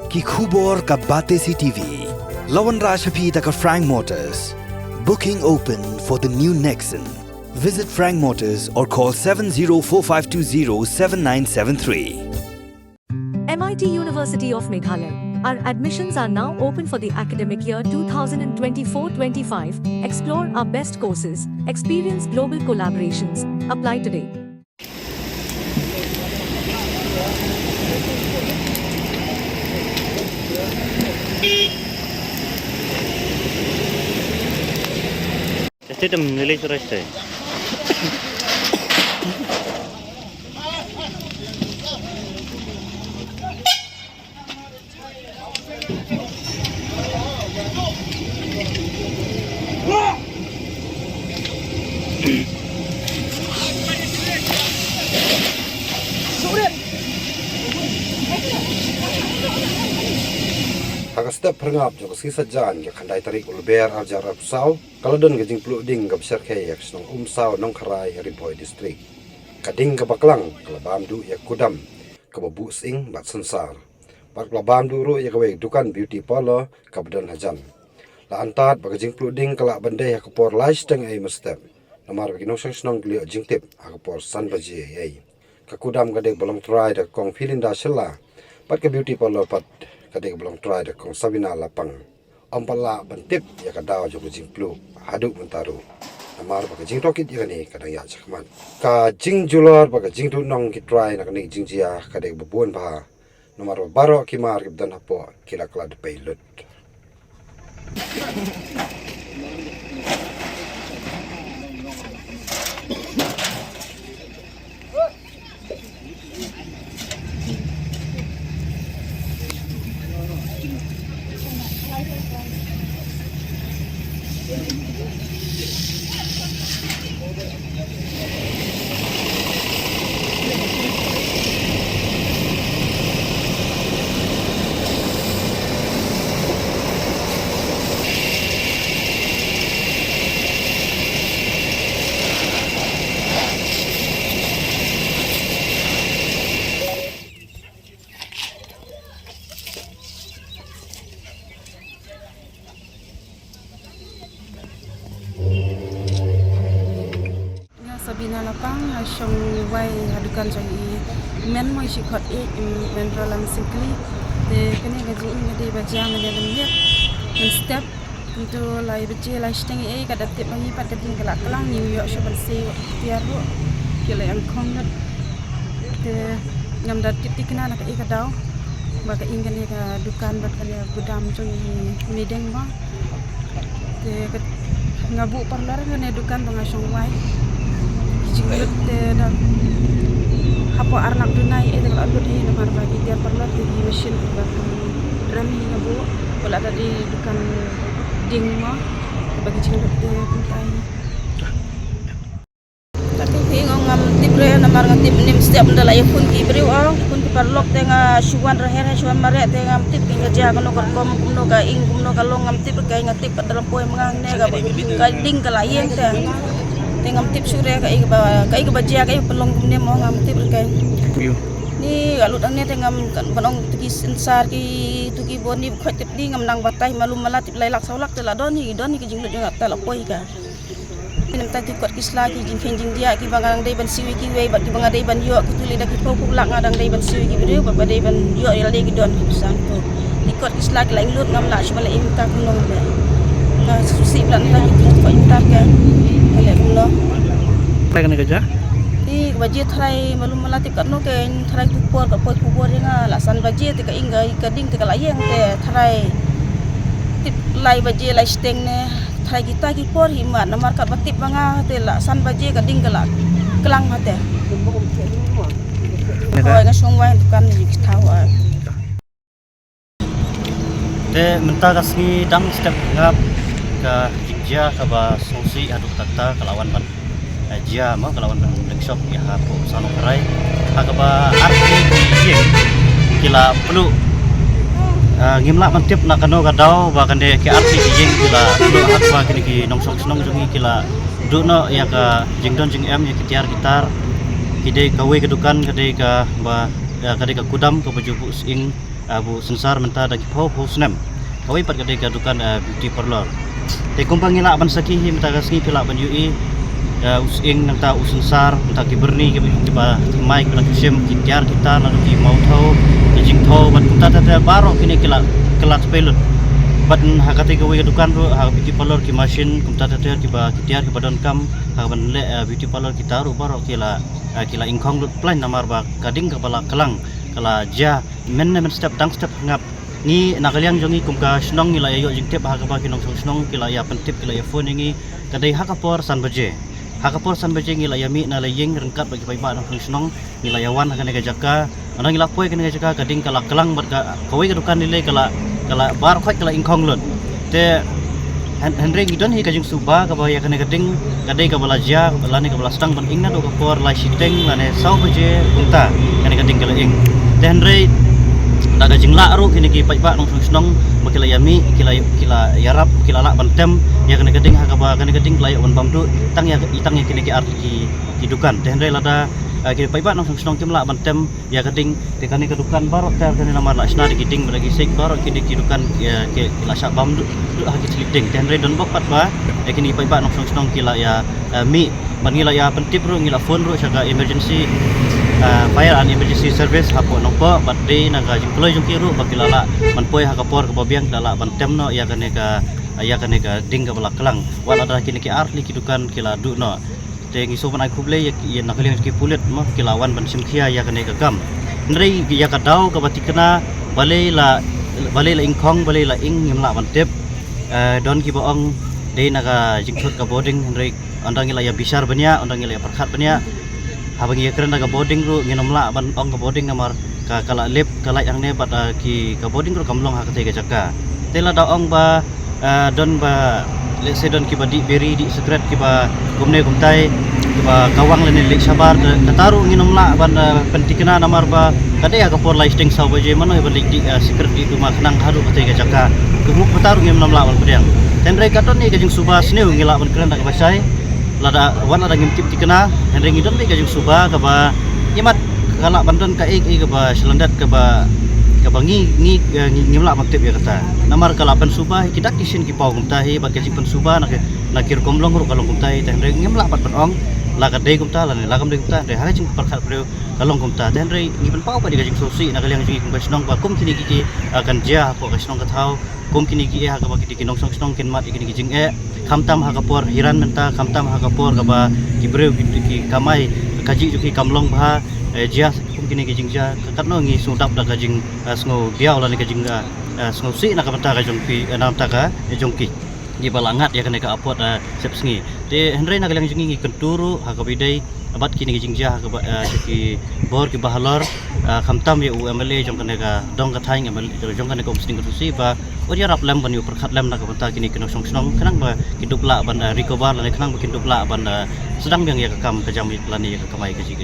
ki khubor ka bate CTV. Lawan Rashapi taka Frank Motors. Booking open for the new Nexon. Visit Frank Motors or call 7045207973. MIT University of Meghalaya. Our admissions are now open for the academic year 2024-25. Explore our best courses, experience global collaborations. Apply today. System nilai surat saya. Hak step perngap jok si sajan ke kandai tarik ulber ajar sau kalau don gejing plu ding gab serkai yak snong sau nong karai Ripoy district kading ke baklang kelabam du yak kudam ke babu sing bat sensar bat kelabam du ru yak we dukan beauty parlor kabdan hajan la antat bagajing plu ding kala bandai yak por lais teng ai mestep namar bagi nong snong glio jing tip ak por san baji ai ka kudam gade bolong try da kong filinda sela pat ke beauty parlor pat kadang belum try dah kong Sabina lapang ampala bentip ya kadang jauh jing plu haduk mentaru namar baga jing rokit ya ni kadang ya cakman ka jing julor baga jing tu nong ki try nak ni jing jia kadang bebuan bah namar baro kimar kibdan hapo kila kala de pilot Sabina lapang asyong way hadukan jang men mo sikot men rolam simply de kene gaji ngade baja men lihat men step untuk lai baja lai steng kada tip bangi pat kading kelak kelang New York show bersih tiar ro kila yang kongat de ngam dat titik na nak kadau baga ingin ka dukan bat kali gudam jang mideng ba de ngabu parlar ngane dukan bangasyong way jinglet dan apa arnab dunai itu kalau anu di nomor bagi tiap perlat di mesin rami ngabu kalau ada di dukan ding mah bagi jinglet puntai tapi ngong ngam tibre nomor ngatip nim setiap benda layak pun kibri orang pun perlok tengah syuan raher syuan mare tengah tip hingga jah kono korkom kono ka ing kono kalong ngam tip kai ngatip dalam poe mengang ne ka ding ka layeng teh ngam tip sure kai ke bajia kai pelong kumne mo ngam tip kai ni alut angnya ngam banong tuki sensar ki tuki boni khot tip ni ngam nang batai malum malatip lailak saulak tela doni ki jinglut jang tela poi ka nim ta ki kot kisla ki jing dia ki bangang dei ban siwi ki we bat ki bangang dei ban yo ki tuli dak ki pau lak ngadang dei ban siwi ki beriu ba dei ban yo ya le ki don ki sang to ni kot kisla ki lain lut ngam la shmala imta kunong le na susi plan ta ki ko imta ka Apa yang kerja? Di baju try malum melatih karno ke try kupur dengan lasan baju tika ingga kading tika layang te try tip lay baju lay steng ne try kita kupur himat namar kat batip banga te lasan baju kading kelak kelang mate. Kau ingat sungguh bukan tahu. Te mentah kasih dang step ngap ke jia ke ba solusi aduk tata kelawan pan jia mah kelawan pan shop ya hapo sano kerai agaba arti ye kila perlu ngimla mantip nak kano kadau bahkan de ke arti jing kila perlu hatwa kini ki nongsong senong jungi kila dukno ya ka jingdon jing em ya kitiar gitar kide kawe kedukan kade ka ba kadai ka kudam ka baju bu ing bu sensar menta da ki phau hosnem kawai pat kadai ka dukan beauty parlor te kumpang ngila ban sakihi menta ka ski pila ban yui using nang ta usensar nang ta kiberni ki ba mai kala kisem kitiar kita lalu ki mau thau ki jing thau bat kunta ta baro kini kila kelat pelut bat hakati ka wi dukan ru ha beauty parlor ki machine kunta ta ki ba kitiar ki badon kam ha ban le beauty parlor kita ru baro kila ingkong lut plan namar ba kading ka bala kelang kala ja men step dang step ngap ni nakaliang jongi kumka snong nila ayo jing tep ha ka ba kinong snong kila ya pentip kila ya phone ngi kadai hakapor san baje hakapor san baje ngila yami na layeng rengkat bagi paiba nang snong ngila yawan hakan ga jaka ana ngila poi kan ga jaka kading kala kelang bar ka kawai ka dukan nilai kala bar khoi kala ingkong lut te Henry ngidon hi kajing suba ka ba ya kan kading kadai ka bala ja lani ka bala stang ban ingna do ka por lai siteng lane sau baje unta kan kading kala ing te Henry daga jingla ru kini ki paiba nang snong makila yami kila yarap kila la bantem ya kan kading hakaba kan kading layak on bamdu tang ya kini ki arti ki dukan te Henry lada kini paiba nang snong kimla bantem ya kading te kan dukan barok ka kan namar la isna di giding beragi sik barok kini ki dukan kila syak bamdu haki celiding te Henry don bopat ba kini paiba nang snong kila ya mi manila ya pentip ru ngila phone ru saka emergency fire and emergency service hapo nopo badde naga jing kloy jung kiru bakilala manpoi hakapor ka babiang dala bantem no ya kaneka ding ka bala kelang wala ada kini ki arli kidukan kila du no te ngiso ban aku ble ya nakali ki pulit mo kilawan ban simkhia ya kaneka gam ndrei ya ka dau ka batikna balai la ingkong balai la ing ngimla bantep don ki boong de naga jing ka boarding ndrei andang ila ya bisar banya andang ila ya perkhat banya habang ya keren naga boarding ru nginomla ban ong ka boarding namar ka kala lip kala yang ne bat ki ka boarding ru kamlong ha ka tega jaka tela da ong ba don ba let's say don ki ba di beri di secret ki ba gumne gumtai ki ba kawang lene lek sabar kataru nginomla ban pentikna namar ba kadai ka por listing saw baje mano ba di secret di rumah kenang haru ka tega jaka kumuk kataru nginomla ban pedang tenre katon ni kajing subas ni ngila ban keren da ka basai lada wan ada ngintip tikena Henry ngidon be kajung suba ka ba imat kala bandon ka ka ba selendat ka ba ngi ngimla maktib ya kata namar kala pan suba kita kisin ki pau gumta hi ba kajing pan suba nak kir komlong ru kalong gumta hi Henry ngimla pat ong la ka dei gumta la gam dei gumta de ha jing perkhat bro kalong gumta Henry ngiban pau pa di kajing sosi nak kaliang jing kum snong ba kum kini ki akan ja po ka snong ka thau kum kini ki ha ka ba ki nong snong ken mat kini ki jing kamtam hakapor hiran menta kamtam hakapor kaba kibreu ki kamai kaji juki kamlong bha jia kum kini ki jingja katno ngi sudap da kajing sngo diaw la ni kajing sngo si na kamta ka jongpi nam ta ka jongki gi balangat ya kene ka apot sep sngi te Henry na galang jingi kenturu hakabidai abat kini ki jingja hakaba ki bor ki bahalor kamtam ya UMLA jong kene ka dong ka thaing MLA jong kene ka umsting kusi ba ori rap lem ban yu perkhat lem na ka banta kini kino song snong kanang ba kidupla ban recover la kanang ba kidupla ban sedang yang ya kam kajam lani ya kamai ka ji